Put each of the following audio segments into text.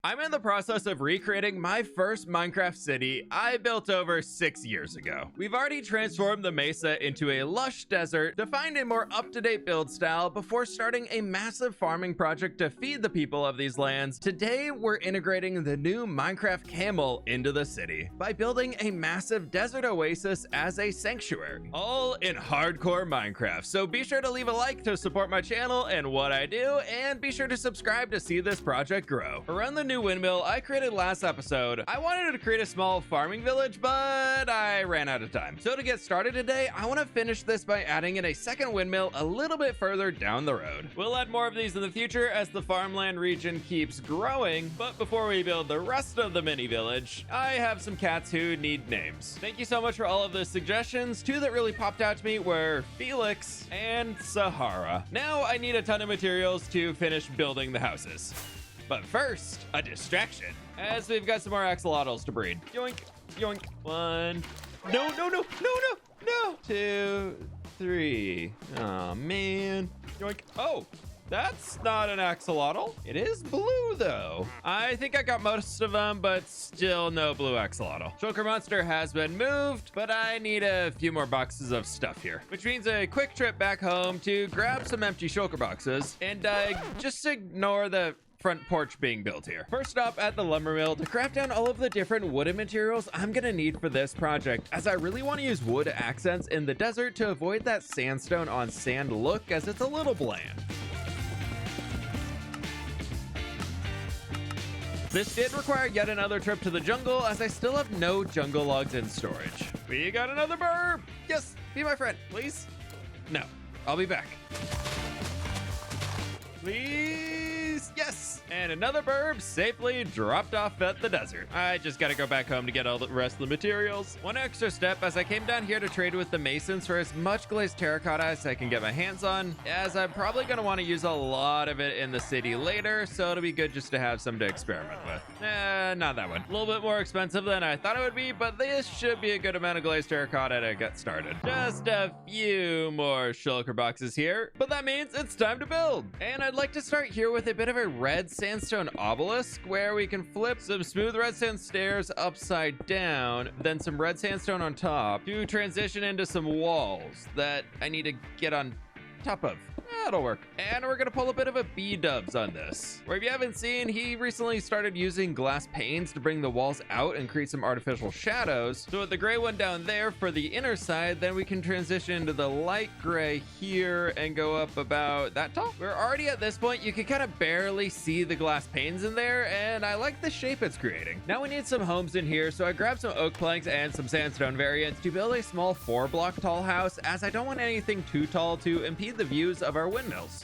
I'm in the process of recreating my first Minecraft city I built over 6 years ago. We've already transformed the mesa into a lush desert, defined a more up-to-date build style before starting a massive farming project to feed the people of these lands. Today, we're integrating the new Minecraft camel into the city by building a massive desert oasis as a sanctuary, all in hardcore Minecraft. So be sure to leave a like to support my channel and what I do, and be sure to subscribe to see this project grow. Around the new windmill I created last episode, I wanted to create a small farming village, but I ran out of time. So to get started today, I want to finish this by adding in a second windmill a little bit further down the road. We'll add more of these in the future as the farmland region keeps growing, but before we build the rest of the mini village, I have some cats who need names. Thank you so much for all of the suggestions. Two that really popped out to me were Felix and Sahara. Now I need a ton of materials to finish building the houses. But first, a distraction, as we've got some more axolotls to breed. Yoink, yoink. One. No. 2, 3. Oh, man. Yoink. Oh, that's not an axolotl. It is blue, though. I think I got most of them, but still no blue axolotl. Shulker monster has been moved, but I need a few more boxes of stuff here, which means a quick trip back home to grab some empty shulker boxes and just ignore the front porch being built here. First up at the lumber mill to craft down all of the different wooden materials I'm gonna need for this project, as I really want to use wood accents in the desert to avoid that sandstone on sand look, as it's a little bland. This did require yet another trip to the jungle, as I still have no jungle logs in storage. We got another burb! Yes, be my friend, please? No, I'll be back. Please, yes! And another burb safely dropped off at the desert. I just gotta go back home to get all the rest of the materials. One extra step as I came down here to trade with the masons for as much glazed terracotta as I can get my hands on, as I'm probably gonna want to use a lot of it in the city later, so it'll be good just to have some to experiment with. Not that one. A little bit more expensive than I thought it would be, but this should be a good amount of glazed terracotta to get started. Just a few more shulker boxes here, but that means it's time to build. And I'd like to start here with a bit of a red sandstone obelisk where we can flip some smooth red sand stairs upside down, then some red sandstone on top to transition into some walls that I need to get on top of. That'll work. And we're gonna pull a bit of a B-dubs on this, where if you haven't seen, he recently started using glass panes to bring the walls out and create some artificial shadows. So with the gray one down there for the inner side, then we can transition into the light gray here and go up about that tall. We're already at this point, you can kind of barely see the glass panes in there, and I like the shape it's creating. Now we need some homes in here, so I grabbed some oak planks and some sandstone variants to build a small 4-block tall house, as I don't want anything too tall to impede the views of our windmills.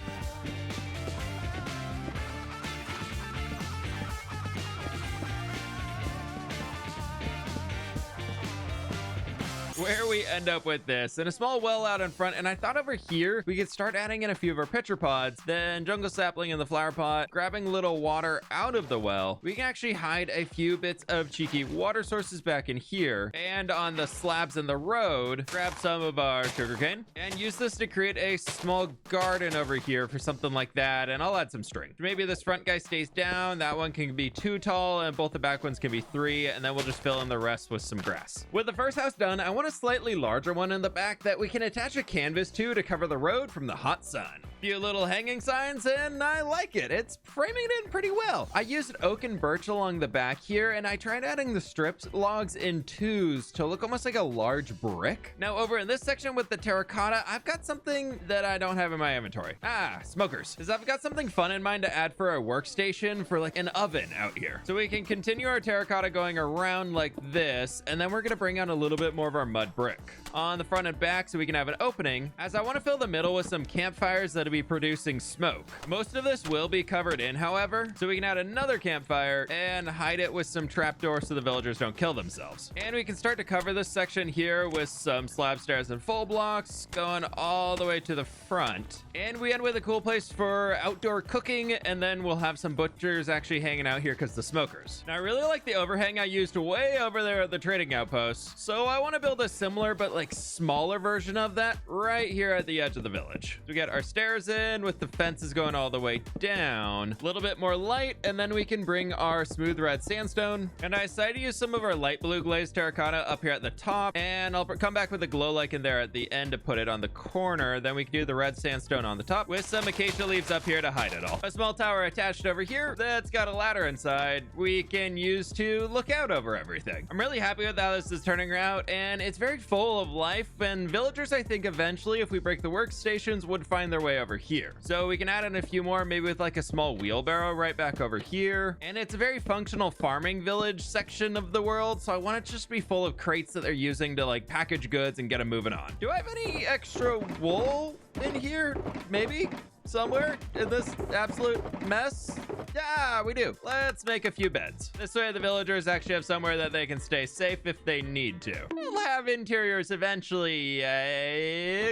Where we end up with this, and a small well out in front, and I thought over here we could start adding in a few of our pitcher pods, then jungle sapling in the flower pot, grabbing a little water out of the well. We can actually hide a few bits of cheeky water sources back in here, and on the slabs in the road, grab some of our sugarcane, and use this to create a small garden over here for something like that, and I'll add some string. Maybe this front guy stays down, that one can be 2 tall, and both the back ones can be 3, and then we'll just fill in the rest with some grass. With the first house done, I want a slightly larger one in the back that we can attach a canvas to cover the road from the hot sun. Few little hanging signs, and I like it. It's framing it in pretty well. I used oak and birch along the back here, and I tried adding the strips logs in 2s to look almost like a large brick. Now over in this section with the terracotta, I've got something that I don't have in my inventory. Smokers. Because I've got something fun in mind to add for our workstation for like an oven out here. So we can continue our terracotta going around like this, and then we're gonna bring out a little bit more of our mud brick on the front and back so we can have an opening, as I want to fill the middle with some campfires that'll be producing smoke. Most of this will be covered in, however, so we can add another campfire and hide it with some trapdoors so the villagers don't kill themselves. And we can start to cover this section here with some slab stairs and full blocks going all the way to the front. And we end with a cool place for outdoor cooking, and then we'll have some butchers actually hanging out here because the smokers. Now I really like the overhang I used way over there at the trading outpost, so I want to build a a similar but like smaller version of that right here at the edge of the village. So we get our stairs in with the fences going all the way down, a little bit more light, and then we can bring our smooth red sandstone. And I decided to use some of our light blue glazed terracotta up here at the top, and I'll come back with a glow like in there at the end to put it on the corner. Then we can do the red sandstone on the top with some acacia leaves up here to hide it all. A small tower attached over here that's got a ladder inside we can use to look out over everything. I'm really happy with how this is turning out, and it's very full of life, and villagers, I think eventually, if we break the workstations, would find their way over here. So we can add in a few more, maybe with like a small wheelbarrow right back over here. And it's a very functional farming village section of the world, so I want it to just be full of crates that they're using to like package goods and get them moving on. Do I have any extra wool in here? Maybe? Somewhere in this absolute mess? Yeah, we do. Let's make a few beds. This way the villagers actually have somewhere that they can stay safe if they need to. We'll have interiors eventually.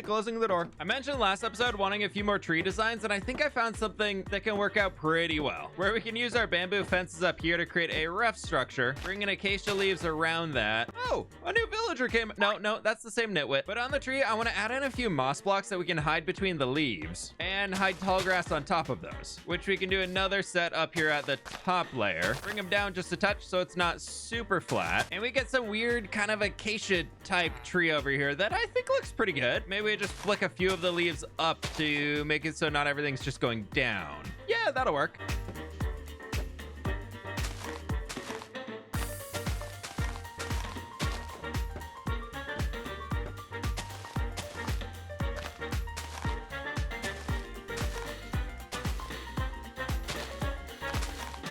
Closing the door. I mentioned last episode wanting a few more tree designs, and I think I found something that can work out pretty well, where we can use our bamboo fences up here to create a rough structure, bring in acacia leaves around that. Oh, a new villager came. No, that's the same nitwit. But on the tree, I want to add in a few moss blocks that we can hide between the leaves and hide tall grass on top of those, which we can do another set up here at the top layer. Bring them down just a touch so it's not super flat. And we get some weird kind of acacia type tree over here that I think looks pretty good. Maybe we just flick a few of the leaves up to make it so not everything's just going down. Yeah, that'll work.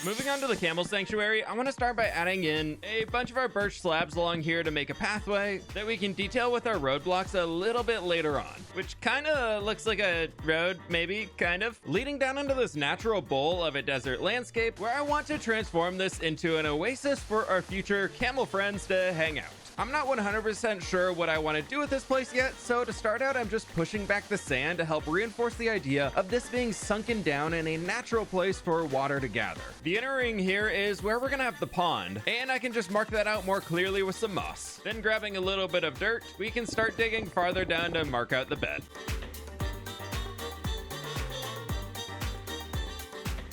Moving on to the camel sanctuary, I want to start by adding in a bunch of our birch slabs along here to make a pathway that we can detail with our roadblocks a little bit later on, which kind of looks like a road, maybe, kind of, leading down into this natural bowl of a desert landscape where I want to transform this into an oasis for our future camel friends to hang out. I'm not 100% sure what I want to do with this place yet, so to start out, I'm just pushing back the sand to help reinforce the idea of this being sunken down in a natural place for water to gather. The inner ring here is where we're gonna have the pond, and I can just mark that out more clearly with some moss. Then grabbing a little bit of dirt, we can start digging farther down to mark out the bed.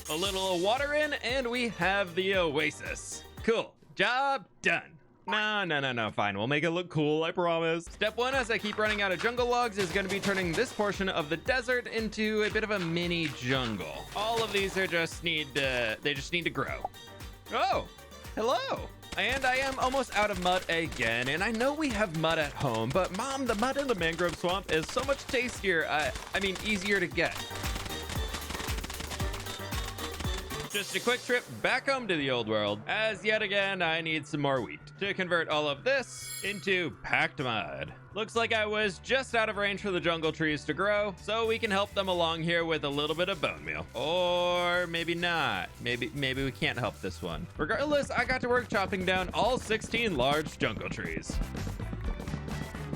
A little water in, and we have the oasis. Cool, job done. No, fine. We'll make it look cool, I promise. Step one, as I keep running out of jungle logs, is going to be turning this portion of the desert into a bit of a mini jungle. All of these are just need to grow. Oh, hello. And I am almost out of mud again, and I know we have mud at home, but Mom, the mud in the mangrove swamp is so much tastier. I mean, easier to get. Just a quick trip back home to the old world, as yet again I need some more wheat to convert all of this into packed mud. Looks like I was just out of range for the jungle trees to grow, so we can help them along here with a little bit of bone meal. Or maybe not. Maybe we can't help this one. Regardless, I got to work chopping down all 16 large jungle trees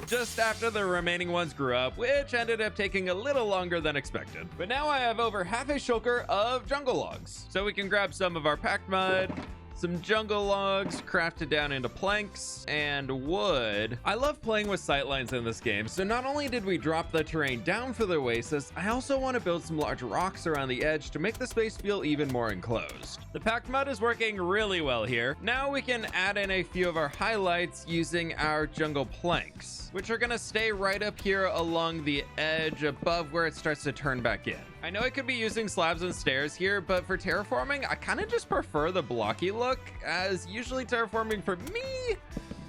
just after the remaining ones grew up, which ended up taking a little longer than expected. But now I have over half a shulker of jungle logs, so we can grab some of our packed mud, some jungle logs crafted down into planks, and wood. I love playing with sightlines in this game, so not only did we drop the terrain down for the oasis, I also want to build some large rocks around the edge to make the space feel even more enclosed. The packed mud is working really well here. Now we can add in a few of our highlights using our jungle planks, which are gonna stay right up here along the edge above where it starts to turn back in. I know I could be using slabs and stairs here, but for terraforming, I kind of just prefer the blocky look, as usually terraforming for me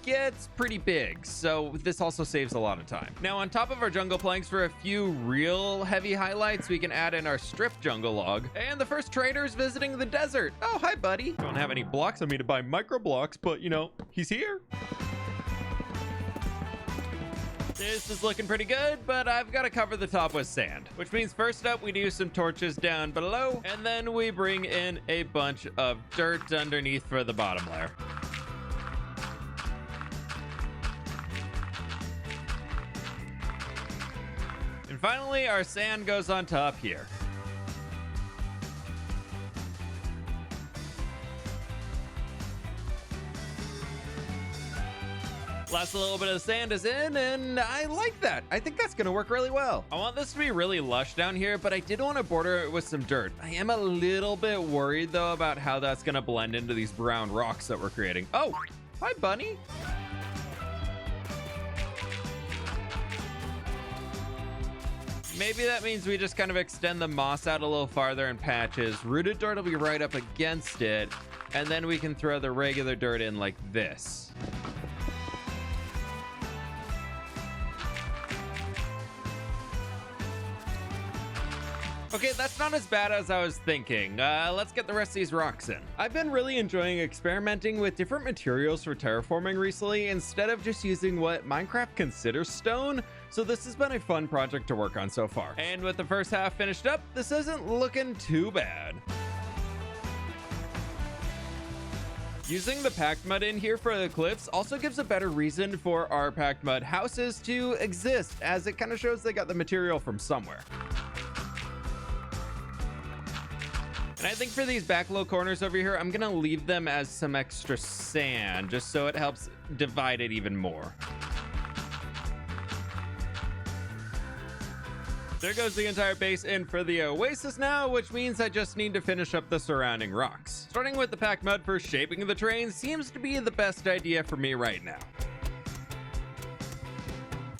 gets pretty big, so this also saves a lot of time. Now, on top of our jungle planks, for a few real heavy highlights, we can add in our stripped jungle log, and the first trader's visiting the desert. Oh, hi, buddy. Don't have any blocks on me to buy micro blocks, but you know, he's here. This is looking pretty good, but I've got to cover the top with sand, which means first up we do some torches down below, and then we bring in a bunch of dirt underneath for the bottom layer. And finally, our sand goes on top here. Last little bit of sand is in, and I like that. I think that's gonna work really well. I want this to be really lush down here, but I did want to border it with some dirt. I am a little bit worried though about how that's gonna blend into these brown rocks that we're creating. Oh, hi bunny. Maybe that means we just kind of extend the moss out a little farther in patches. Rooted dirt will be right up against it, and then we can throw the regular dirt in like this. Okay, that's not as bad as I was thinking. Let's get the rest of these rocks in. I've been really enjoying experimenting with different materials for terraforming recently instead of just using what Minecraft considers stone. So this has been a fun project to work on so far. And with the first half finished up, this isn't looking too bad. Using the packed mud in here for the cliffs also gives a better reason for our packed mud houses to exist, as it kind of shows they got the material from somewhere. And I think for these back low corners over here, I'm gonna leave them as some extra sand, just so it helps divide it even more. There goes the entire base in for the oasis now, which means I just need to finish up the surrounding rocks. Starting with the packed mud for shaping the terrain seems to be the best idea for me right now.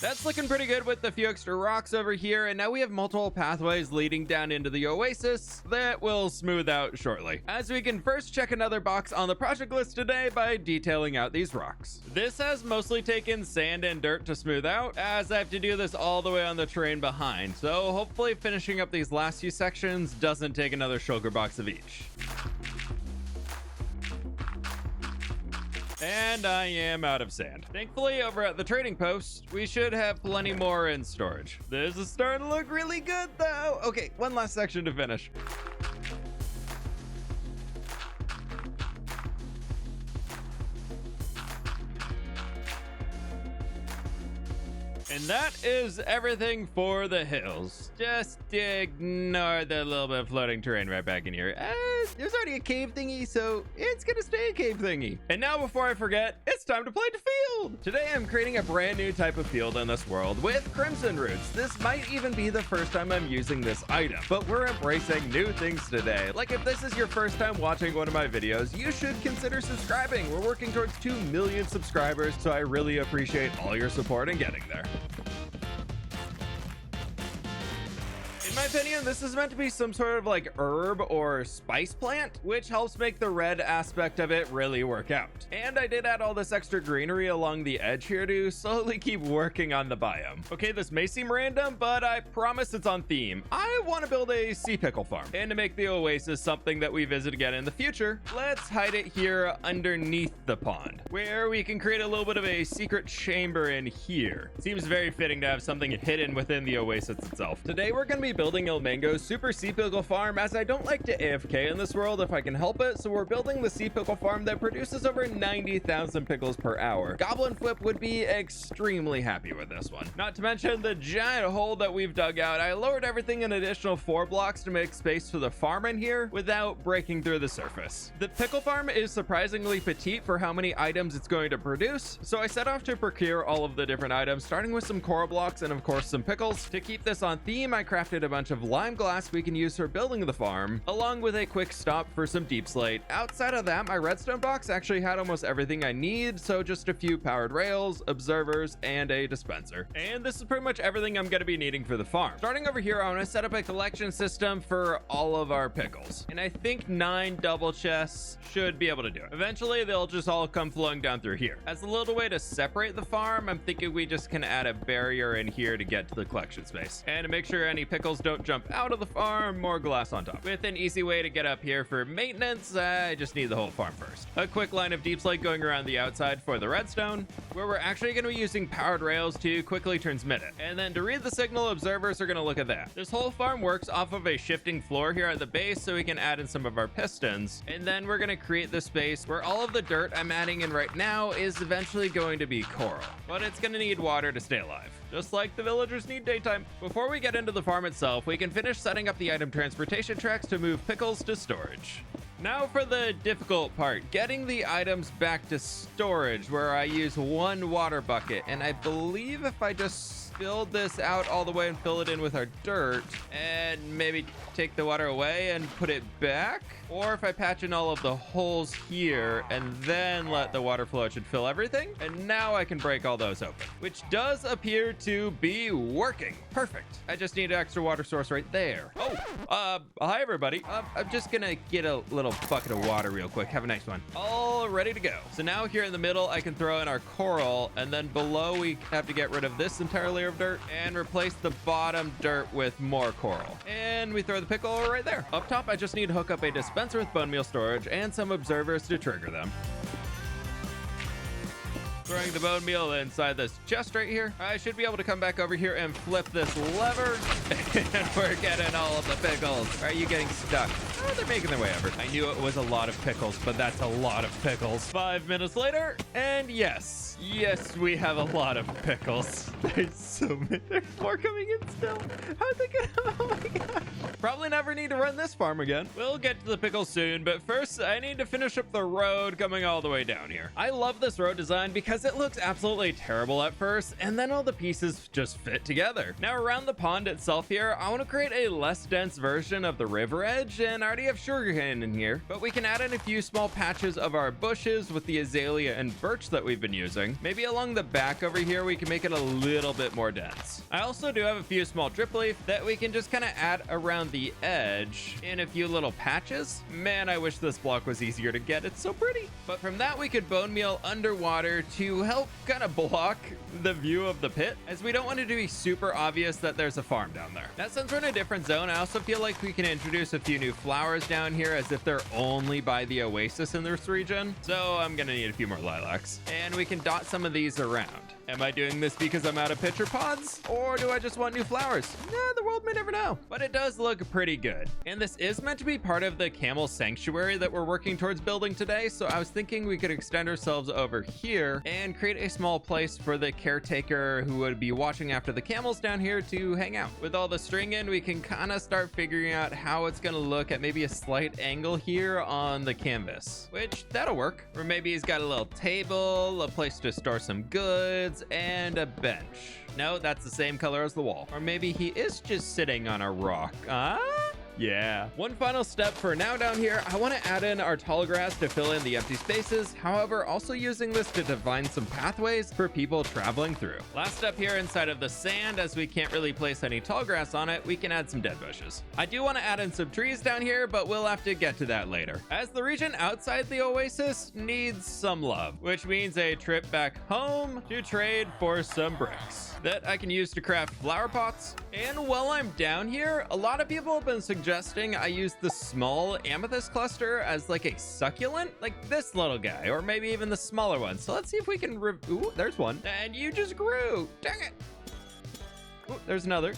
That's looking pretty good with the few extra rocks over here, and now we have multiple pathways leading down into the oasis that will smooth out shortly. As we can first check another box on the project list today by detailing out these rocks. This has mostly taken sand and dirt to smooth out, as I have to do this all the way on the terrain behind, so hopefully finishing up these last few sections doesn't take another sugar box of each. And I am out of sand. Thankfully, over at the trading post, we should have plenty more in storage. This is starting to look really good though. Okay, one last section to finish. And that is everything for the hills. Just ignore the little bit of floating terrain right back in here. There's already a cave thingy, so it's gonna stay a cave thingy. And now before I forget, it's time to plant a field. Today I'm creating a brand new type of field in this world with crimson roots. This might even be the first time I'm using this item, but we're embracing new things today. Like if this is your first time watching one of my videos, you should consider subscribing. We're working towards 2 million subscribers, so I really appreciate all your support in getting there. In my opinion, this is meant to be some sort of like herb or spice plant, which helps make the red aspect of it really work out. And I did add all this extra greenery along the edge here to slowly keep working on the biome. Okay, this may seem random, but I promise it's on theme. I want to build a sea pickle farm, and to make the oasis something that we visit again in the future, let's hide it here underneath the pond, where we can create a little bit of a secret chamber in here. Seems very fitting to have something hidden within the oasis itself. Today we're going to be building El Mango's super sea pickle farm, as I don't like to AFK in this world if I can help it, so we're building the sea pickle farm that produces over 90,000 pickles per hour. Goblin fWhip would be extremely happy with this one. Not to mention the giant hole that we've dug out. I lowered everything an additional 4 blocks to make space for the farm in here without breaking through the surface. The pickle farm is surprisingly petite for how many items it's going to produce, so I set off to procure all of the different items, starting with some coral blocks and of course some pickles. To keep this on theme, I crafted a bunch of lime glass we can use for building the farm, along with a quick stop for some deep slate. Outside of that, my redstone box actually had almost everything I need, so just a few powered rails, observers, and a dispenser. And this is pretty much everything I'm going to be needing for the farm. Starting over here, I want to set up a collection system for all of our pickles, and I think 9 double chests should be able to do it. Eventually, they'll just all come flowing down through here. As a little way to separate the farm, I'm thinking we just can add a barrier in here to get to the collection space, and to make sure any pickles don't jump out of the farm, more glass on top. With an easy way to get up here for maintenance, I just need the whole farm first. A quick line of deep slate going around the outside for the redstone, where we're actually going to be using powered rails to quickly transmit it. And then to read the signal, observers are going to look at that. This whole farm works off of a shifting floor here at the base, so we can add in some of our pistons. And then we're going to create the space where all of the dirt I'm adding in right now is eventually going to be coral, but it's going to need water to stay alive, just like the villagers need daytime. Before we get into the farm itself, we can finish setting up the item transportation tracks to move pickles to storage. Now for the difficult part, getting the items back to storage where I use one water bucket. And I believe if I just fill this out all the way and fill it in with our dirt and maybe take the water away and put it back, or if I patch in all of the holes here and then let the water flow, it should fill everything. And now I can break all those open, which does appear to be working. Perfect. I just need an extra water source right there. Oh, hi everybody. I'm just gonna get a little bucket of water real quick. Have a nice one. All ready to go. So now here in the middle, I can throw in our coral, and then below we have to get rid of this entire layer of dirt and replace the bottom dirt with more coral. And we throw the pickle right there. Up top, I just need to hook up a dispenser with bone meal storage and some observers to trigger them. Throwing the bone meal inside this chest right here. I should be able to come back over here and flip this lever, and we're getting all of the pickles. Are you getting stuck? Oh, they're making their way over. I knew it was a lot of pickles, but that's a lot of pickles. 5 minutes later, and yes, we have a lot of pickles. There's so many. There's more coming in still. How'd they get? Oh my god. Probably never need to run this farm again. We'll get to the pickles soon, but first I need to finish up the road coming all the way down here. I love this road design because it looks absolutely terrible at first, and then all the pieces just fit together. Now around the pond itself here, I want to create a less dense version of the river edge, and I already have sugarcane in here, but we can add in a few small patches of our bushes with the azalea and birch that we've been using. Maybe along the back over here, we can make it a little bit more dense. I also do have a few small drip leaf that we can just kind of add around the edge in a few little patches. Man, I wish this block was easier to get. It's so pretty. But from that, we could bone meal underwater to help kind of block the view of the pit, as we don't want it to be super obvious that there's a farm down there. Now, since we're in a different zone, I also feel like we can introduce a few new flowers down here as if they're only by the oasis in this region. So I'm gonna need a few more lilacs, and we can dot some of these around. Am I doing this because I'm out of pitcher pods, or do I just want new flowers? The world may never know, but it does look pretty good. And this is meant to be part of the camel sanctuary that we're working towards building today, so I was thinking we could extend ourselves over here and create a small place for the caretaker who would be watching after the camels down here to hang out. With all the string in, we can kind of start figuring out how it's gonna look at maybe a slight angle here on the canvas, which that'll work. Or maybe he's got a little table, a place to store some goods, and a bench. No, that's the same color as the wall. Or maybe he is just sitting on a rock. Yeah. One final step for now down here, I want to add in our tall grass to fill in the empty spaces. However, also using this to define some pathways for people traveling through. Last step here inside of the sand, as we can't really place any tall grass on it, we can add some dead bushes. I do want to add in some trees down here, but we'll have to get to that later, as the region outside the oasis needs some love, which means a trip back home to trade for some bricks that I can use to craft flower pots. And while I'm down here, a lot of people have been suggesting I use the small amethyst cluster as like a succulent, like this little guy, or maybe even the smaller one. So let's see if we can ooh, there's one. And you just grew. Dang it. Ooh, there's another.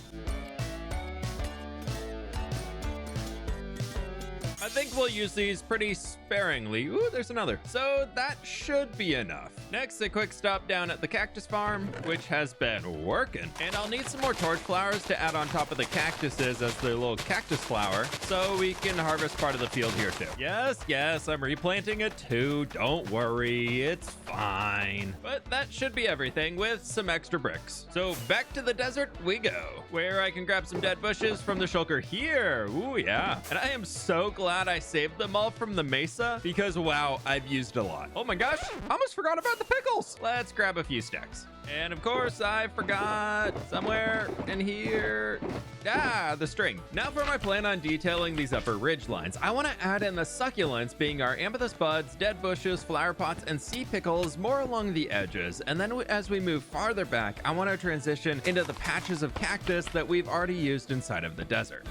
I think we'll use these pretty sparingly. Ooh, there's another. So that should be enough. Next, a quick stop down at the cactus farm, which has been working. And I'll need some more torch flowers to add on top of the cactuses as the little cactus flower, so we can harvest part of the field here too. Yes, I'm replanting it too. Don't worry, it's fine. But that should be everything with some extra bricks. So back to the desert we go, where I can grab some dead bushes from the shulker here. Ooh, yeah. And I am so glad I saved them all from the mesa, because wow, I've used a lot. Oh my gosh, I almost forgot about the pickles. Let's grab a few stacks. And of course, I forgot somewhere in here. The string. Now for my plan on detailing these upper ridge lines. I want to add in the succulents, being our amethyst buds, dead bushes, flower pots, and sea pickles more along the edges. And then as we move farther back, I want to transition into the patches of cactus that we've already used inside of the desert.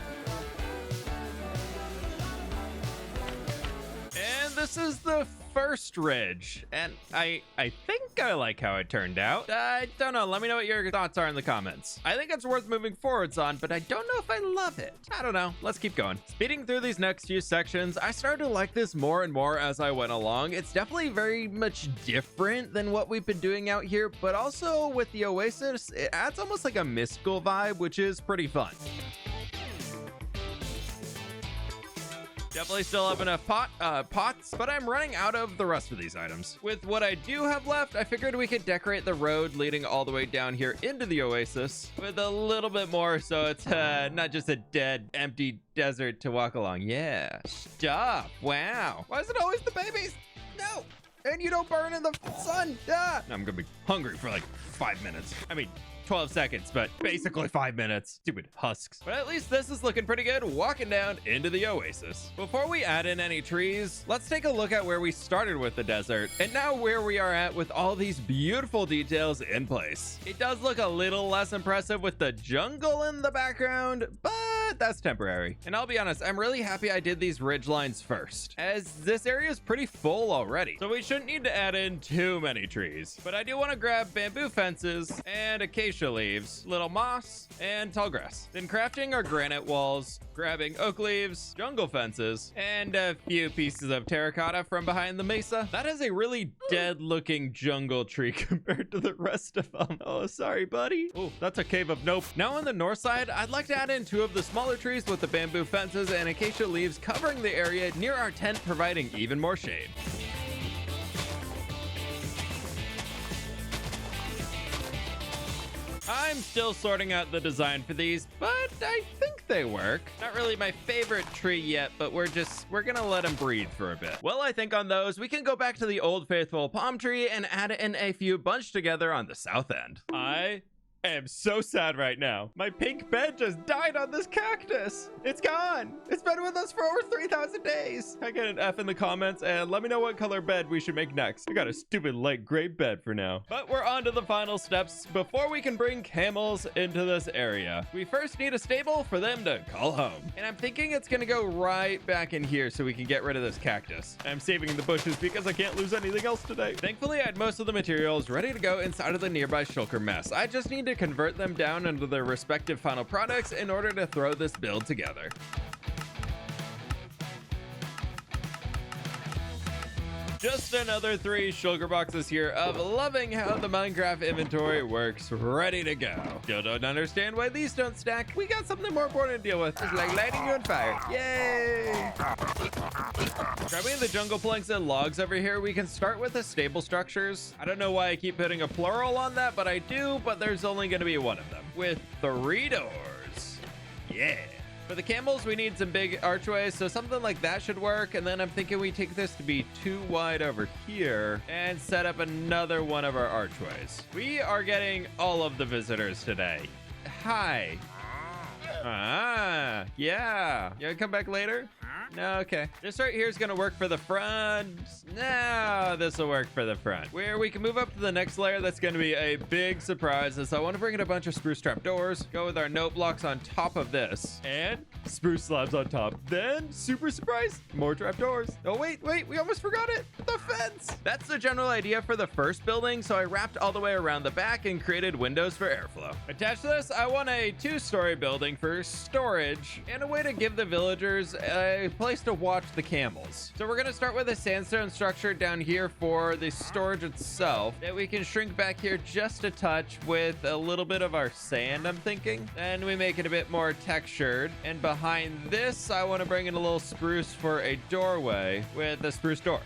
This is the first ridge, and I think I like how it turned out. I don't know. Let me know what your thoughts are in the comments. I think it's worth moving forwards on, but I don't know if I love it. I don't know. Let's keep going. Speeding through these next few sections, I started to like this more and more as I went along. It's definitely very much different than what we've been doing out here, but also with the oasis, it adds almost like a mystical vibe, which is pretty fun. Definitely still have enough pots, but I'm running out of the rest of these items. With what I do have left, I figured we could decorate the road leading all the way down here into the oasis with a little bit more, so it's not just a dead, empty desert to walk along. Yeah, stop. Wow. Why is it always the babies? No. And you don't burn in the sun. Ah. I'm gonna be hungry for like 5 minutes. I mean, 12 seconds, but basically 5 minutes. Stupid husks. But at least this is looking pretty good, walking down into the oasis. Before we add in any trees, let's take a look at where we started with the desert, and now where we are at with all these beautiful details in place. It does look a little less impressive with the jungle in the background, but that's temporary. And I'll be honest, I'm really happy I did these ridge lines first, as this area is pretty full already. So we shouldn't need to add in too many trees. But I do want to grab bamboo fences and acacia leaves, little moss, and tall grass. Then crafting our granite walls, grabbing oak leaves, jungle fences, and a few pieces of terracotta from behind the mesa. That is a really dead looking jungle tree compared to the rest of them. Oh, sorry, buddy. Oh, that's a cave of nope. Now on the north side, I'd like to add in 2 of the smaller trees with the bamboo fences and acacia leaves covering the area near our tent, providing even more shade. I'm still sorting out the design for these, but I think they work. Not really my favorite tree yet, but we're gonna let them breathe for a bit. Well, I think on those, we can go back to the old faithful palm tree and add in a few bunched together on the south end. I am so sad right now. My pink bed just died on this cactus. It's gone. It's been with us for over 3,000 days. I get an F in the comments and let me know what color bed we should make next. I got a stupid light gray bed for now. But we're on to the final steps before we can bring camels into this area. We first need a stable for them to call home. And I'm thinking it's gonna go right back in here so we can get rid of this cactus. I'm saving the bushes because I can't lose anything else today. Thankfully, I had most of the materials ready to go inside of the nearby shulker mess. I just need to convert them down into their respective final products in order to throw this build together. Just another 3 shulker boxes here of loving how the Minecraft inventory works, ready to go. Still don't understand why these don't stack. We got something more important to deal with, just like lighting you on fire. Yay! Grabbing the jungle planks and logs over here, we can start with the stable structures. I don't know why I keep putting a plural on that, but I do, but there's only gonna be one of them, with 3 doors. Yeah. For the camels, we need some big archways, so something like that should work. And then I'm thinking we take this to be 2 wide over here and set up another one of our archways. We are getting all of the visitors today. Hi. Ah, yeah. You wanna come back later? No, okay. This right here is gonna work for the front. No, this will work for the front. Where we can move up to the next layer, that's gonna be a big surprise. So I want to bring in a bunch of spruce trap doors, go with our note blocks on top of this, and spruce slabs on top. Then, super surprise, more trap doors. Oh, wait, we almost forgot it. The fence. That's the general idea for the first building, so I wrapped all the way around the back and created windows for airflow. Attached to this, I want a 2-story building for storage and a way to give the villagers a place to watch the camels. So we're gonna start with a sandstone structure down here for the storage itself that we can shrink back here just a touch with a little bit of our sand, I'm thinking. Then we make it a bit more textured. And behind this, I want to bring in a little spruce for a doorway with a spruce door.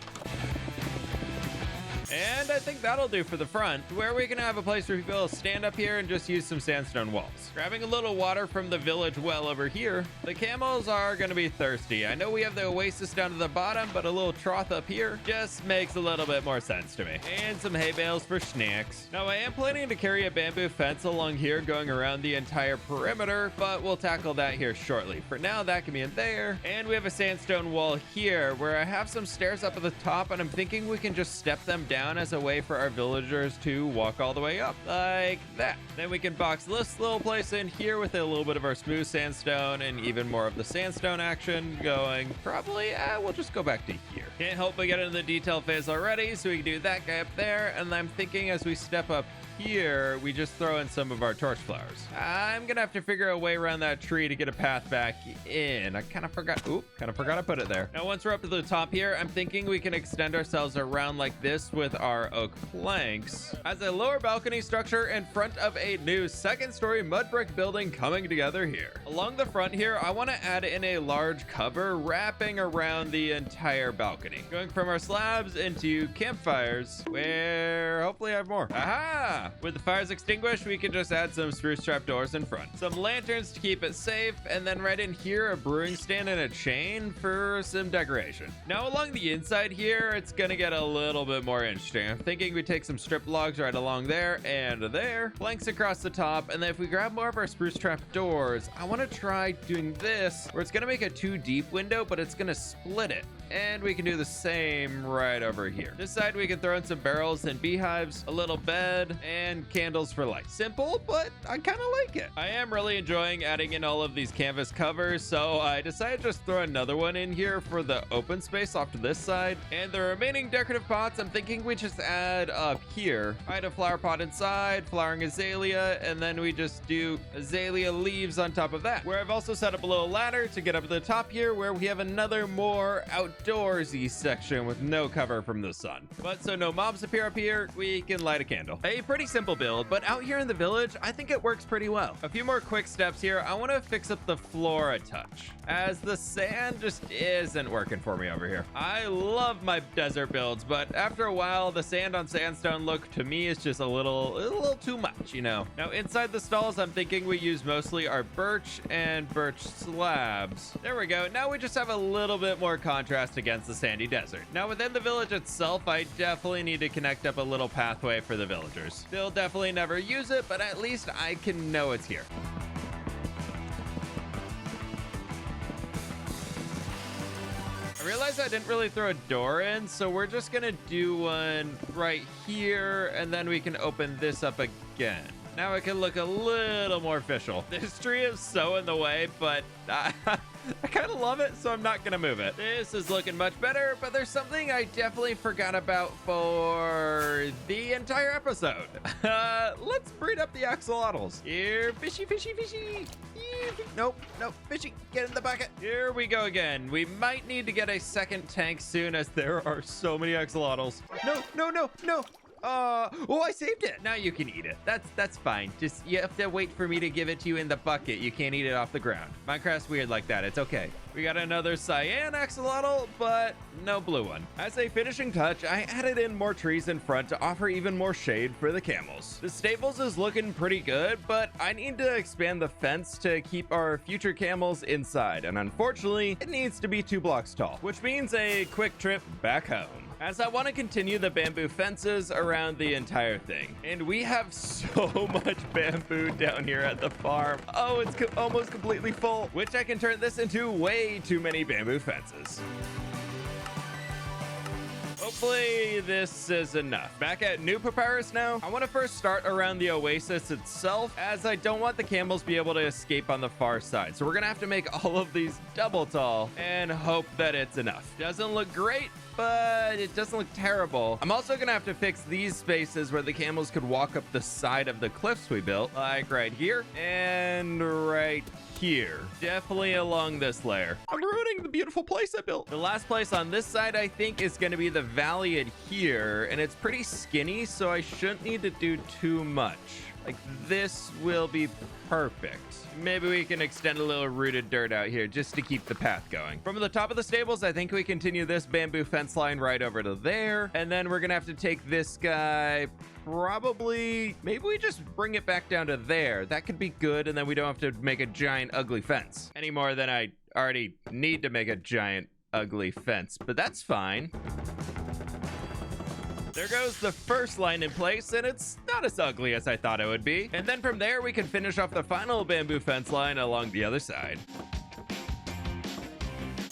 And I think that'll do for the front, where we can have a place where people stand up here and just use some sandstone walls. Grabbing a little water from the village well over here. The camels are gonna be thirsty. I know we have the oasis down to the bottom, but a little trough up here just makes a little bit more sense to me. And some hay bales for snacks. Now I am planning to carry a bamboo fence along here going around the entire perimeter, but we'll tackle that here shortly. For now, that can be in there. And we have a sandstone wall here where I have some stairs up at the top, and I'm thinking we can just step them down as a way for our villagers to walk all the way up like that. Then we can box this little place in here with a little bit of our smooth sandstone and even more of the sandstone action going. Probably we'll just go back to here. Can't help but get into the detail phase already, so we can do that guy up there. And I'm thinking as we step up here, we just throw in some of our torch flowers. I'm gonna have to figure a way around that tree to get a path back in. I kind of forgot I put it there. Now, once we're up to the top here, I'm thinking we can extend ourselves around like this with our oak planks as a lower balcony structure in front of a new second-story mud brick building coming together here. Along the front here, I want to add in a large cover wrapping around the entire balcony, going from our slabs into campfires, where hopefully I have more. Aha! With the fires extinguished, we can just add some spruce trap doors in front, some lanterns to keep it safe, and then right in here, a brewing stand and a chain for some decoration. Now, along the inside here, it's gonna get a little bit more interesting. I'm thinking we take some strip logs right along there and there, planks across the top, and then if we grab more of our spruce trap doors, I want to try doing this, where it's gonna make a 2 deep window, but it's gonna split it. And we can do the same right over here. This side, we can throw in some barrels and beehives, a little bed, and candles for light. Simple, but I kind of like it. I am really enjoying adding in all of these canvas covers, so I decided to just throw another one in here for the open space off to this side. And the remaining decorative pots, I'm thinking we just add up here. I had a flower pot inside, flowering azalea, and then we just do azalea leaves on top of that, where I've also set up a little ladder to get up to the top here, where we have another more outdoorsy section with no cover from the sun. But so no mobs appear up here, we can light a candle. A pretty simple build, but out here in the village, I think it works pretty well. A few more quick steps here. I want to fix up the floor a touch, as the sand just isn't working for me over here. I love my desert builds, but after a while, the sand on sandstone look to me is just a little too much, you know. Now, inside the stalls, I'm thinking we use mostly our birch and birch slabs. There we go. Now we just have a little bit more contrast against the sandy desert. Now, within the village itself, I definitely need to connect up a little pathway for the villagers. They'll definitely never use it, but at least I can know it's here. I realized I didn't really throw a door in, so we're just gonna do one right here, and then we can open this up again. Now it can look a little more official. This tree is so in the way, but I kind of love it, so I'm not gonna move it. This is looking much better, but there's something I definitely forgot about for the entire episode. Let's breed up the axolotls. Here, fishy, fishy, fishy. Nope, fishy, get in the bucket. Here we go again. We might need to get a second tank soon, as there are so many axolotls. No. Oh, I saved it. Now you can eat it. That's fine. Just, you have to wait for me to give it to you in the bucket. You can't eat it off the ground. Minecraft's weird like that. It's okay. We got another cyan axolotl, but no blue one. As a finishing touch, I added in more trees in front to offer even more shade for the camels. The stables is looking pretty good, but I need to expand the fence to keep our future camels inside. And unfortunately, it needs to be 2 blocks tall, which means a quick trip back home, as I want to continue the bamboo fences around the entire thing. And we have so much bamboo down here at the farm. Oh, it's almost completely full, which I can turn this into way too many bamboo fences. Hopefully this is enough. Back at New Papyrus now, I want to first start around the oasis itself, as I don't want the camels to be able to escape on the far side. So we're gonna have to make all of these double tall and hope that it's enough. Doesn't look great, but it doesn't look terrible. I'm also gonna have to fix these spaces where the camels could walk up the side of the cliffs we built, like right here and right here. Definitely along this layer. I'm ruining the beautiful place I built. The last place on this side, I think, is going to be the valley in here, and it's pretty skinny, so I shouldn't need to do too much. Like, this will be perfect. Maybe we can extend a little rooted dirt out here just to keep the path going. From the top of the stables, I think we continue this bamboo fence line right over to there. And then we're gonna have to take this guy, maybe we just bring it back down to there. That could be good, and then we don't have to make a giant ugly fence any more than I already need to make a giant ugly fence, but that's fine. There goes the first line in place, and it's not as ugly as I thought it would be. And then from there, we can finish off the final bamboo fence line along the other side.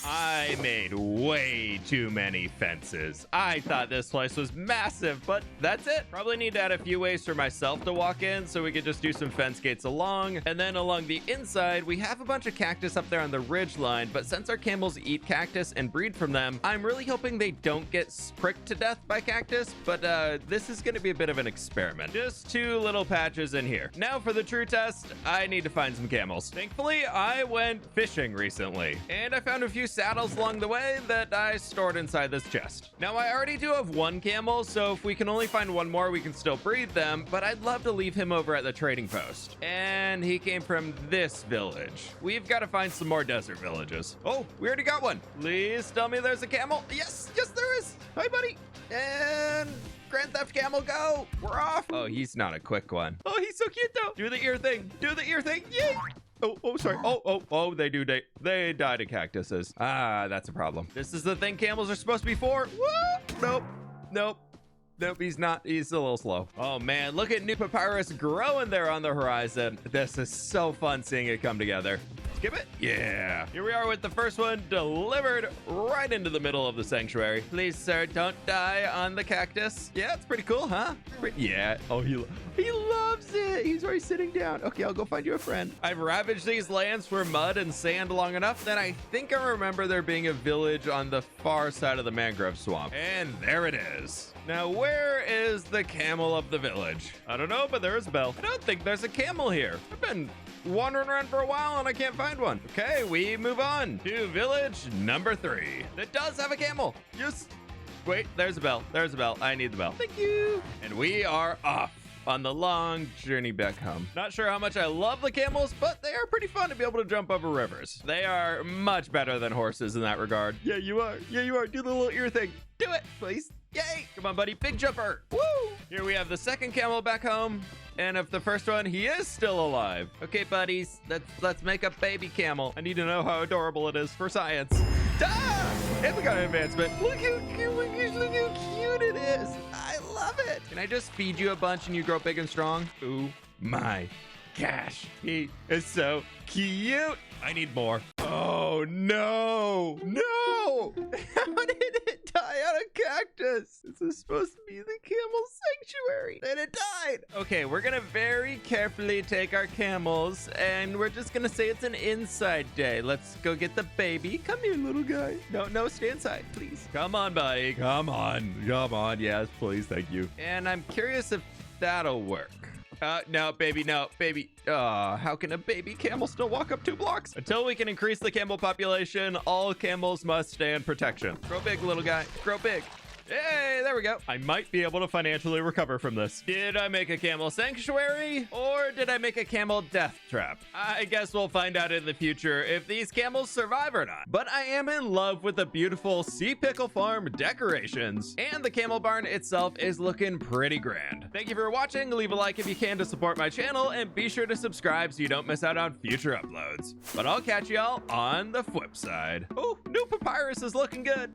I made way too many fences. I thought this place was massive, but that's it. Probably need to add a few ways for myself to walk in so we could just do some fence gates along. And then along the inside, we have a bunch of cactus up there on the ridge line, but since our camels eat cactus and breed from them, I'm really hoping they don't get pricked to death by cactus, but this is gonna be a bit of an experiment. Just 2 little patches in here. Now for the true test, I need to find some camels. Thankfully, I went fishing recently, and I found a few saddles along the way that I stored inside this chest. Now, I already do have 1 camel, so if we can only find 1 more, we can still breed them, but I'd love to leave him over at the trading post. And he came from this village. We've got to find some more desert villages. Oh, we already got one. Please tell me there's a camel. Yes, yes, there is. Hi, buddy. And Grand Theft Camel, go. We're off. Oh, he's not a quick one. Oh, he's so cute, though. Do the ear thing. Do the ear thing. Yay. Oh, sorry. Oh, they died of cactuses. Ah, that's a problem. This is the thing camels are supposed to be for. Woo! Nope, he's not. He's a little slow. Oh, man, look at new papyrus growing there on the horizon. This is so fun seeing it come together. Skip it. Yeah. Here we are with the first one delivered right into the middle of the sanctuary. Please, sir, don't die on the cactus. Yeah, it's pretty cool, huh? Yeah. Oh, he loves it. He's already sitting down. Okay, I'll go find you a friend. I've ravaged these lands for mud and sand long enough that I think I remember there being a village on the far side of the mangrove swamp. And there it is. Now, where is the camel of the village? I don't know, but there is a bell. I don't think there's a camel here. I've been wandering around for a while and I can't find one. Okay, we move on to village number 3. That does have a camel. Yes. Wait, there's a bell. There's a bell. I need the bell. Thank you. And we are off on the long journey back home. Not sure how much I love the camels, but they are pretty fun to be able to jump over rivers. They are much better than horses in that regard. Yeah, you are. Yeah, you are. Do the little ear thing. Do it, please. Yay! Come on, buddy. Big jumper. Woo! Here we have the second camel back home. And if the first one, he is still alive. Okay, buddies, let's make a baby camel. I need to know how adorable it is for science. Ah! And we got an advancement. Look how cute it is. I love it. Can I just feed you a bunch and you grow big and strong? Ooh, my gosh. He is so cute. I need more. Oh, no. No. How did it die on a cactus? This is supposed to be the camel sanctuary. And it died. Okay, we're going to very carefully take our camels and we're just going to say it's an inside day. Let's go get the baby. Come here, little guy. No, stay inside, please. Come on, buddy. Come on. Yes, please. Thank you. And I'm curious if that'll work. No, baby. How can a baby camel still walk up 2 blocks? Until we can increase the camel population, all camels must stay in protection. Grow big, little guy. Grow big. Hey, there we go. I might be able to financially recover from this. Did I make a camel sanctuary or did I make a camel death trap? I guess we'll find out in the future if these camels survive or not. But I am in love with the beautiful Sea Pickle Farm decorations, and the camel barn itself is looking pretty grand. Thank you for watching. Leave a like if you can to support my channel, and be sure to subscribe so you don't miss out on future uploads. But I'll catch y'all on the flip side. Oh, new papyrus is looking good.